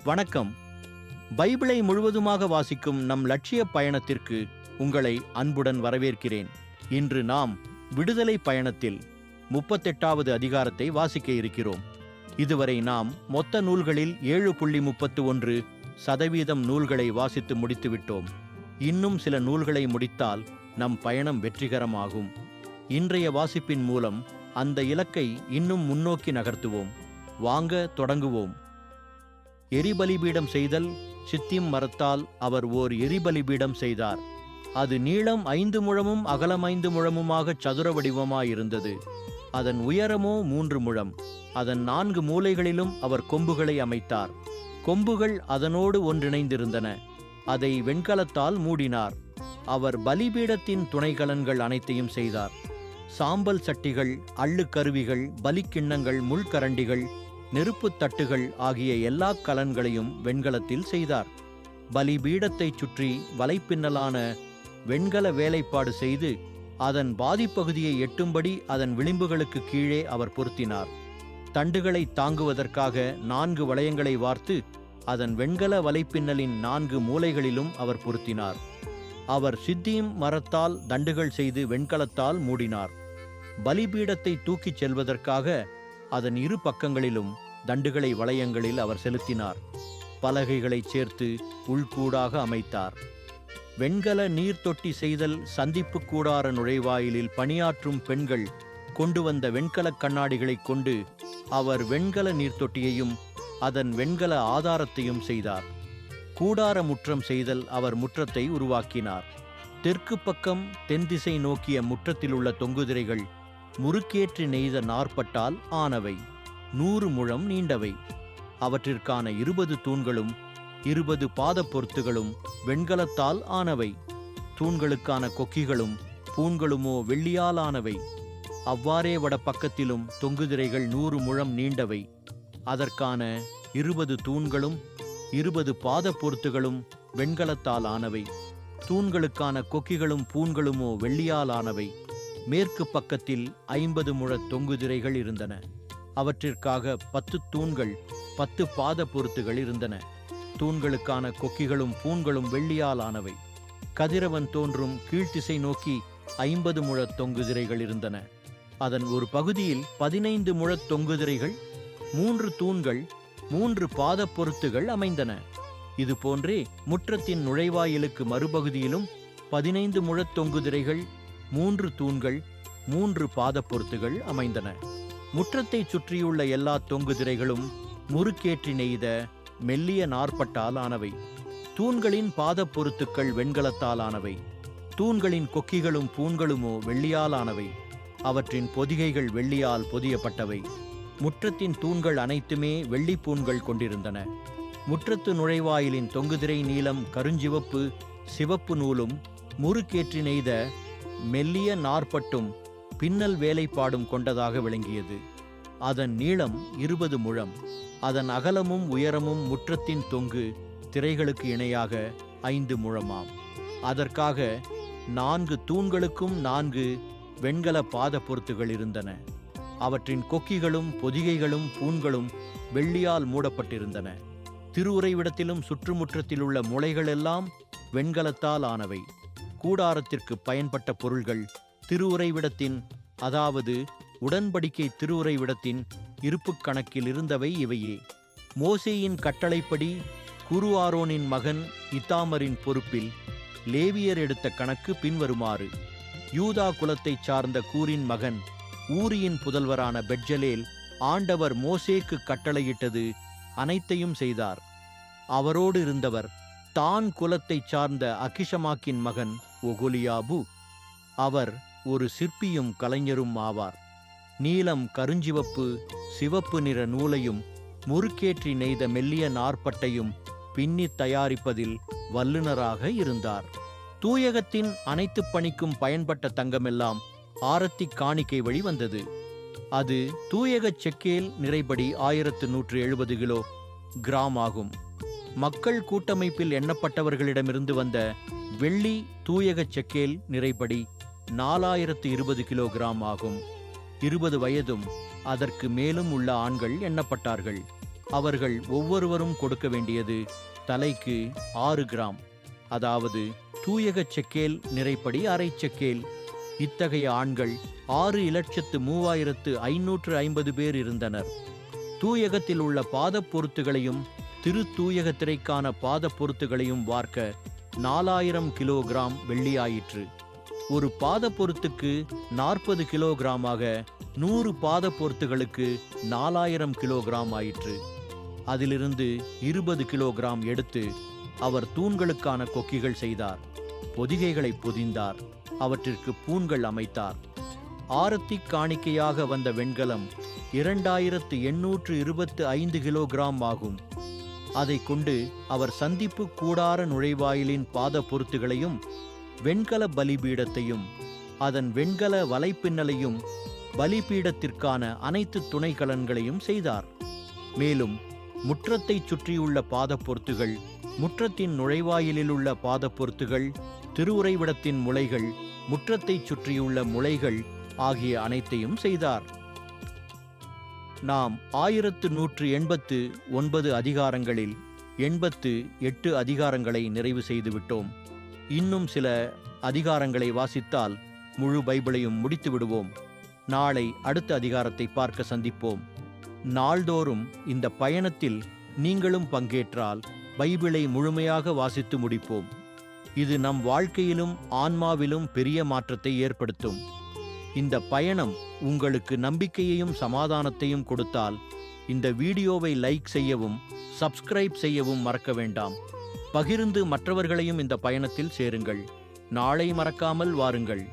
வணக்கம். பைபிளை முழுவதுமாக வாசிக்கும் நம் லட்சிய பயணத்திற்கு உங்களை அன்புடன் வரவேற்கிறேன். இன்று நாம் விடுதலை பயணத்தில் 38வது அதிகாரத்தை வாசிக்க இருக்கிறோம். இதுவரை நாம் மொத்த நூல்களில் 7.31% நூல்களை வாசித்து முடித்துவிட்டோம். இன்னும் சில நூல்களை முடித்தால் நம் பயணம் வெற்றிகரமாகும். இன்றைய வாசிப்பின் மூலம் அந்த இலக்கை இன்னும் முன்னோக்கி நகர்த்துவோம். வாங்க தொடங்குவோம். எரிபலிபீடம் செய்தல். சித்திம் மரத்தால் அவர் ஓர் எரிபலிபீடம் செய்தார். அது நீளம் 5 முழமும் அகலம் 5 முழமுமாக சதுர வடிவமாயிருந்தது. அதன் உயரமோ 3 முழம். அதன் 4 மூலைகளிலும் அவர் கொம்புகளை அமைத்தார். கொம்புகள் அதனோடு ஒன்றிணைந்திருந்தன. அதை வெண்கலத்தால் மூடினார். அவர் பலிபீடத்தின் துணைக்கலன்கள் அனைத்தையும் செய்தார். சாம்பல் சட்டிகள், அள்ளுக்கருவிகள், பலிக்கிண்ணங்கள், முள்கரண்டிகள், நெருப்புத் தட்டுகள் ஆகிய எல்லா கலன்களையும் வெண்கலத்தில் செய்தார். பலிபீடத்தைச் சுற்றி வலைப்பின்னலான வெண்கல வேலைப்பாடு செய்து அதன் பாதிப்பகுதியை எட்டும்படி அதன் விளிம்புகளுக்கு கீழே அவர் பொருத்தினார். தண்டுகளை தாங்குவதற்காக 4 வளையங்களை வார்த்து அதன் வெண்கல வலைப்பின்னலின் 4 மூலைகளிலும் அவர் பொருத்தினார். அவர் சித்தீம் மரத்தால் தண்டுகள் செய்து வெண்கலத்தால் மூடினார். பலிபீடத்தை தூக்கிச் செல்வதற்காக அதன் 2 பக்கங்களிலும் தண்டுகளை வளையங்களில் அவர் செலுத்தினார். பலகைகளைச் சேர்த்து உள்கூடாக அமைத்தார். வெண்கல நீர்த்தொட்டி செய்தல். சந்திப்பு கூடார நுழைவாயிலில் பணியாற்றும் பெண்கள் கொண்டு வந்த வெண்கலக் கண்ணாடிகளைக் கொண்டு அவர் வெண்கல நீர்த்தொட்டியையும் அதன் வெண்கல ஆதாரத்தையும் செய்தார். கூடார முற்றம் செய்தல். அவர் முற்றத்தை உருவாக்கினார். தெற்கு பக்கம் தென்திசை நோக்கிய முற்றத்திலுள்ள தொங்குதிரைகள் முறுக்கேற்றி நெய்த நாற்பட்டால் ஆனவை. 100 முழம் நீண்டவை. அவற்றிற்கான 20 தூண்களும் 20 பாத பொருத்துகளும் வெண்கலத்தால் ஆனவை. தூண்களுக்கான கொக்கிகளும் பூண்களுமோ வெள்ளியால் ஆனவை. அவ்வாறே வட பக்கத்திலும் தொங்குதிரைகள் 100 முழம் நீண்டவை. அதற்கான 20 தூண்களும் 20 பாத பொருத்துகளும் வெண்கலத்தால் ஆனவை. தூண்களுக்கான கொக்கிகளும் பூண்களுமோ வெள்ளியால் ஆனவை. மேற்கு பக்கத்தில் 50 முழ தொங்குதிரைகள் இருந்தன. அவற்றிற்காக 10 தூண்கள் 10 பாத பொருத்துகள் இருந்தன. தூண்களுக்கான கொக்கிகளும் பூண்களும் வெள்ளியால் ஆனவை. கதிரவன் தோன்றும் கீழ்த்திசை நோக்கி 50 முழ தொங்குதிரைகள் இருந்தன. அதன் ஒரு பகுதியில் 15 முழ தொங்குதிரைகள், 3 தூண்கள், 3 பாத பொருத்துகள் அமைந்தன. இதுபோன்றே முற்றத்தின் நுழைவாயிலுக்கு மறுபகுதியிலும் 15 முழ தொங்குதிரைகள், 3 தூண்கள், 3 பாத பொருத்துகள் அமைந்தன. முற்றத்தைச் சுற்றியுள்ள எல்லா தொங்குதிரைகளும் முறுக்கேற்றி நெய்த மெல்லிய நாற்பட்டால் ஆனவை. தூண்களின் பாத பொருத்துக்கள் வெண்கலத்தால் ஆனவை. தூண்களின் கொக்கிகளும் பூண்களுமோ வெள்ளியால் ஆனவை. அவற்றின் பொதிகைகள் வெள்ளியால் பொதியப்பட்டவை. முற்றத்தின் தூண்கள் அனைத்துமே வெள்ளிப்பூண்கள் கொண்டிருந்தன. முற்றத்து நுழைவாயிலின் தொங்குதிரை நீளம் கருஞ்சிவப்பு சிவப்பு நூலும் முறுக்கேற்றி நெய்த மெல்லிய நாற்பட்டும் பின்னல் வேலைப்பாடும் கொண்டதாக விளங்கியது. அதன் நீளம் 20 முழம். அதன் அகலமும் உயரமும் முற்றத்தின் தொங்கு திரைகளுக்கு இணையாக 5 முழமாம். அதற்காக 4 தூண்களுக்கும் 4 வெண்கல பாத பொருத்துகள் இருந்தன. அவற்றின் கொக்கிகளும் பொதிகைகளும் பூண்களும் வெள்ளியால் மூடப்பட்டிருந்தன. திருவுறைவிடத்திலும் சுற்றுமுற்றத்திலுள்ள முளைகளெல்லாம் வெண்கலத்தால் ஆனவை. கூடாரத்திற்கு பயன்பட்ட பொருள்கள் திருவுறைவிடத்தின், அதாவது உடன்படிக்கை திருவுறைவிடத்தின் இருப்புக் கணக்கில் இருந்தவை இவையே. மோசேயின் கட்டளைப்படி குரு ஆரோனின் மகன் இத்தாமரின் பொறுப்பில் லேவியர் எடுத்த கணக்கு பின்வருமாறு. யூதா குலத்தைச் சார்ந்த கூரின் மகன் ஊரியின் புதல்வரான பெட்ஜலேல் ஆண்டவர் மோசேக்கு கட்டளையிட்டது அனைத்தையும் செய்தார். அவரோடு இருந்தவர் தான் குலத்தைச் சார்ந்த அகிஷமாக்கின் மகன் ஒகொலியாபு. அவர் ஒரு சிற்பியும் கலைஞரும் ஆவார். நீலம் கருஞ்சிவப்பு சிவப்பு நிற நூலையும் முறுக்கேற்றி நெய்த மெல்லிய நாற்பட்டையும் பின்னித் தயாரிப்பதில் வல்லுநராக இருந்தார். தூயகத்தின் அனைத்து பணிக்கும் பயன்பட்ட தங்கமெல்லாம் ஆரத்தி காணிக்கை வழி வந்தது. அது தூயகச் செக்கேல் நிறைபடி 1170 கிலோ கிராம் ஆகும். மக்கள் கூட்டமைப்பில் எண்ணப்பட்டவர்களிடமிருந்து வந்த வெள்ளி தூயகச் செக்கேல் நிறைபடி 4020 கிலோகிராம் ஆகும். 20 வயதும் அதற்கு மேலும் உள்ள ஆண்கள் எண்ணப்பட்டார்கள். அவர்கள் ஒவ்வொருவரும் கொடுக்க வேண்டியது தலைக்கு 6 கிராம், அதாவது தூயகச் செக்கேல் நிறைப்படி அரை செக்கேல். இத்தகைய ஆண்கள் 6,03,550 பேர் இருந்தனர். தூயகத்தில் உள்ள பாதப் பொருத்துகளையும் திரு தூயக திரைக்கான பாதப் பொருத்துகளையும் வார்க்க 4000 கிலோகிராம் வெள்ளியாயிற்று. ஒரு பாத பொருத்துக்கு 40 கிலோகிராமாக 100 பாத பொருத்துகளுக்கு 4000 கிலோகிராம் ஆயிற்று. அதிலிருந்து 20 கிலோகிராம் எடுத்து அவர் தூண்களுக்கான கொக்கிகள் செய்தார். பொதிகைகளை பொதிந்தார். அவற்றிற்கு பூண்கள் அமைத்தார். ஆரத்தி காணிக்கையாக வந்த வெண்கலம் 2825 கிலோகிராம் ஆகும். அதை கொண்டு அவர் சந்திப்பு கூடார நுழைவாயிலின் பாத பொருத்துகளையும் வெண்கல பலிபீடத்தையும் அதன் வெண்கல வலைப்பின்னலையும் பலிபீடத்திற்கான அனைத்து துணைக்கலன்களையும் செய்தார். மேலும் முற்றத்தைச் சுற்றியுள்ள பாத பொருத்துகள், முற்றத்தின் நுழைவாயிலில் உள்ள பாத பொருத்துகள், திருவுறைவிடத்தின் முளைகள், முற்றத்தைச் சுற்றியுள்ள முளைகள் ஆகிய அனைத்தையும் செய்தார். நாம் 1189 அதிகாரங்களில் 88 அதிகாரங்களை நிறைவு செய்துவிட்டோம். இன்னும் சில அதிகாரங்களை வாசித்தால் முழு பைபிளையும் முடித்து விடுவோம். நாளை அடுத்த அதிகாரத்தை பார்க்க சந்திப்போம். நாள்தோறும் இந்த பயணத்தில் நீங்களும் பங்கேற்றால் பைபிளை முழுமையாக வாசித்து முடிப்போம். இது நம் வாழ்க்கையிலும் ஆன்மாவிலும் பெரிய மாற்றத்தை ஏற்படுத்தும். இந்த பயணம் உங்களுக்கு நம்பிக்கையையும் சமாதானத்தையும் கொடுத்தால் இந்த வீடியோவை லைக் செய்யவும் சப்ஸ்கிரைப் செய்யவும் மறக்க வேண்டாம். பகிர்ந்து மற்றவர்களையும் இந்த பயணத்தில் சேருங்கள். நாளை மறக்காமல் வாருங்கள்.